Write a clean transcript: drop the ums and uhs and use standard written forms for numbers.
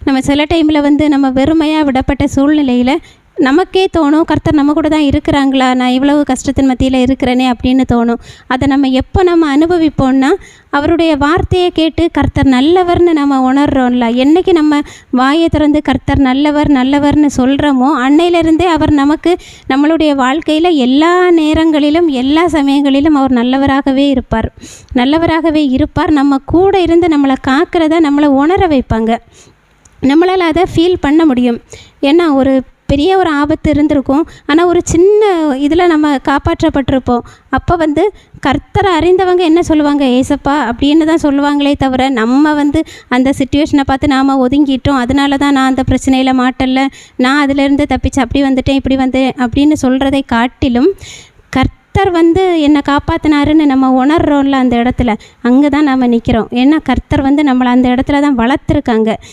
நம்ம சில டைமில் வந்து நம்ம வெறுமையாக விடப்பட்ட சூழ்நிலையில் நமக்கே தோணும், கர்த்தர் நம்ம கூட தான் இருக்கிறாங்களா, நான் இவ்வளவு கஷ்டத்தின் மத்தியில் இருக்கிறேனே அப்படின்னு தோணும். அதை நம்ம எப்போ நம்ம அனுபவிப்போம்னா, அவருடைய வார்த்தையை கேட்டு கர்த்தர் நல்லவர்னு நம்ம உணர்றோம்ல. என்றைக்கு நம்ம வாயை திறந்து கர்த்தர் நல்லவர் நல்லவர்னு சொல்கிறோமோ, அன்னையிலிருந்தே அவர் நமக்கு நம்மளுடைய வாழ்க்கையில் எல்லா நேரங்களிலும் எல்லா சமயங்களிலும் அவர் நல்லவராகவே இருப்பார். நம்ம கூட இருந்து நம்மளை காக்கிறத நம்மளை உணர வைப்பாங்க. நம்மளால் அதை ஃபீல் பண்ண முடியும். ஏன்னா ஒரு பெரிய ஒரு ஆபத்து இருந்திருக்கும், ஆனால் ஒரு சின்ன இதில் நம்ம காப்பாற்றப்பட்டிருப்போம். அப்போ வந்து கர்த்தரை அறிந்தவங்க என்ன சொல்லுவாங்க, ஏசப்பா அப்படின்னு தான் சொல்லுவாங்களே தவிர, நம்ம வந்து அந்த சிச்சுவேஷனை பார்த்து நாம் ஒதுங்கிட்டோம், அதனால தான் நான் அந்த பிரச்சனையில் மாட்டல, நான் அதிலேருந்து தப்பிச்சு அப்படி வந்துட்டேன் இப்படி வந்தேன் அப்படின்னு சொல்கிறதை காட்டிலும், கர்த்தர் வந்து என்னை காப்பாற்றினாருன்னு நம்ம உணர்றோம்ல அந்த இடத்துல, அங்கே தான் நம்ம நிற்கிறோம். ஏன்னா கர்த்தர் வந்து நம்மளை அந்த இடத்துல தான் வளர்த்துருக்காங்க.